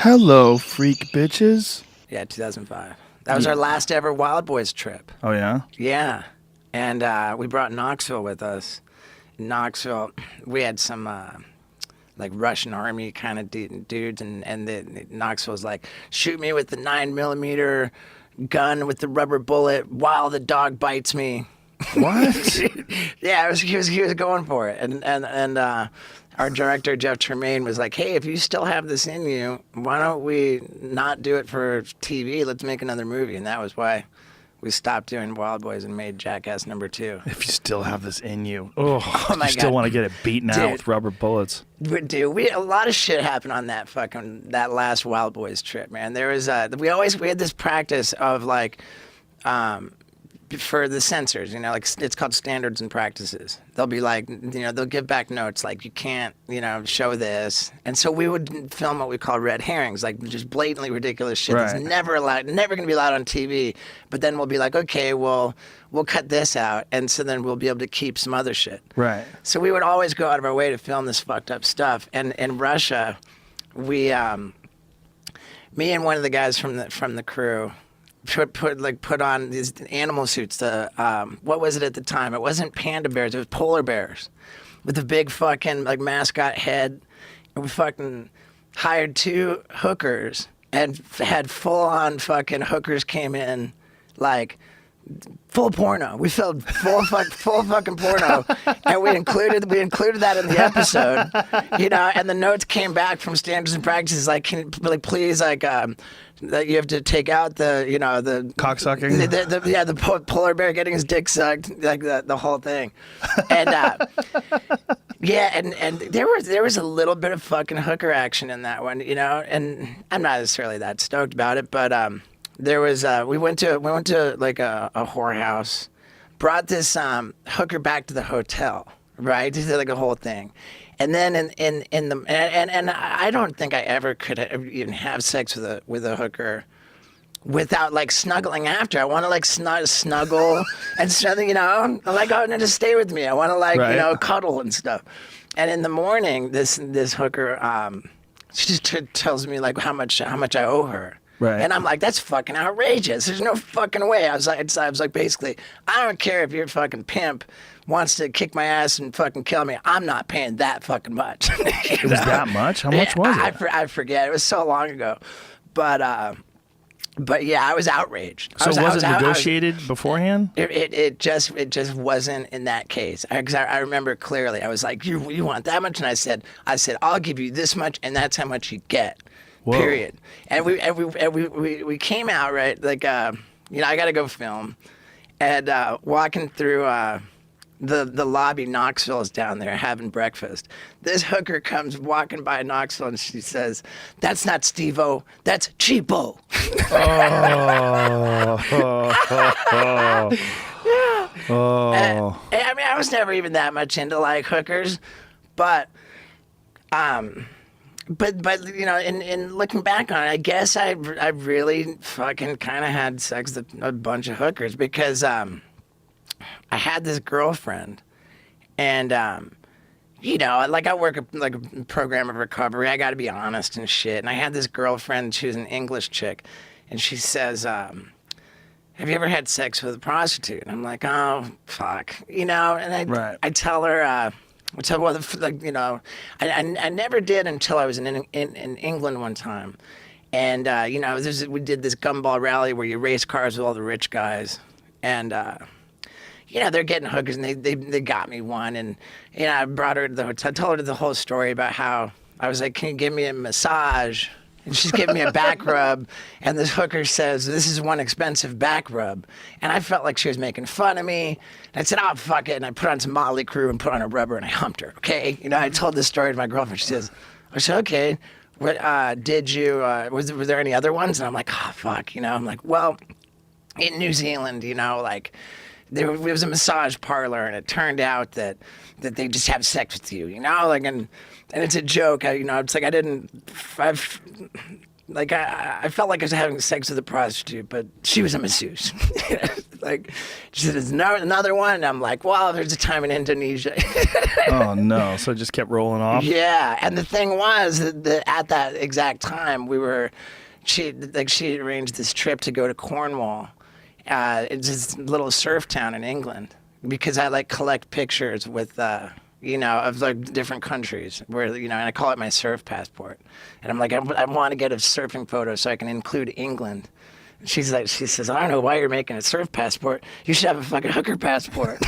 Hello, freak bitches. Yeah, 2005. That was our last ever Wild Boys trip. Oh, yeah? Yeah. And we brought Knoxville with us. In Knoxville, we had some like Russian army kind of dudes, and Knoxville was like, shoot me with the 9mm gun with the rubber bullet while the dog bites me. What? Yeah, he was going for it, and our director Jeff Tremaine was like, "Hey, if you still have this in you, why don't we not do it for TV? Let's make another movie." And that was why we stopped doing Wild Boys and made Jackass #2. If you still have this in you. Oh Oh my you still God. want to get it beaten out Dude. with rubber bullets. Dude, a lot of shit happened on that last Wild Boys trip, man. There was we had this practice of like for the censors, like it's called standards and practices. They'll be like, they'll give back notes like you can't, show this. And so we would film what we call red herrings, like just blatantly ridiculous shit that's Right. never going to be allowed on TV. But then we'll be like, okay, well, we'll cut this out. And so then we'll be able to keep some other shit. Right. So we would always go out of our way to film this fucked up stuff. And in Russia, we, me and one of the guys from the crew, put on these animal suits. What was it at the time? It wasn't panda bears. It was polar bears, with a big fucking like mascot head. And we fucking hired 2 hookers and had full on fucking hookers came in, like full porno. We filmed full fucking porno, and we included that in the episode, And the notes came back from standards and practices like, please, like, that you have to take out the Cocksucking? the polar bear getting his dick sucked, like the whole thing, and yeah, and there was a little bit of fucking hooker action in that one, and I'm not necessarily that stoked about it, but there was we went to like a whorehouse, brought this hooker back to the hotel, right? Did like a whole thing, and then and I don't think I ever could even have sex with a hooker without like snuggling after. I want to like snuggle and something, I'm like, oh, no, just stay with me. I want to like Right. cuddle and stuff. And in the morning, this hooker she just tells me like how much I owe her. Right. And I'm like, that's fucking outrageous. There's no fucking way. I was like, basically, I don't care if your fucking pimp wants to kick my ass and fucking kill me. I'm not paying that fucking much. It was that much? How much was it? I forget. It was so long ago. But yeah, I was outraged. So was it negotiated beforehand? It just wasn't in that case. Because I remember clearly. I was like, you want that much? And I said, I'll give you this much, and that's how much you get. Whoa. Period. And we came out, right, like I gotta go film, and walking through the lobby. Knoxville's down there having breakfast. This hooker comes walking by Knoxville, and she says, "That's not Steve-O, that's Cheapo." Oh. I mean, I was never even that much into like hookers, but in looking back on it, I guess I really fucking kind of had sex with a bunch of hookers because I had this girlfriend, and like I work like a program of recovery. I got to be honest and shit. And I had this girlfriend. She was an English chick, and she says, "Have you ever had sex with a prostitute?" And I'm like, "Oh fuck," And I tell her. I never did until I was in England one time, and we did this gumball rally where you race cars with all the rich guys, and they're getting hookers, and they got me one, and I brought her to the hotel, told her the whole story about how I was like, "Can you give me a massage?" And she's giving me a back rub, and this hooker says, "This is one expensive back rub." And I felt like she was making fun of me. And I said, "Oh, fuck it." And I put on some Motley Crue and put on a rubber, and I humped her, okay? I told this story to my girlfriend. She says, I said, "Okay, what, did you, was there any other ones?" And I'm like, "Oh, fuck," I'm like, well, in New Zealand, like, there was a massage parlor, and it turned out that they just have sex with you, like, and it's a joke. It's like I felt like I was having sex with a prostitute, but she was a masseuse. like, she said, "There's another one." And I'm like, "Well, there's a time in Indonesia." Oh no! So it just kept rolling off. Yeah, and the thing was that at that exact time she arranged this trip to go to Cornwall. It's this little surf town in England, because I like collect pictures with of like different countries where, and I call it my surf passport. And I'm like, I want to get a surfing photo so I can include England. She says, "I don't know why you're making a surf passport. You should have a fucking hooker passport."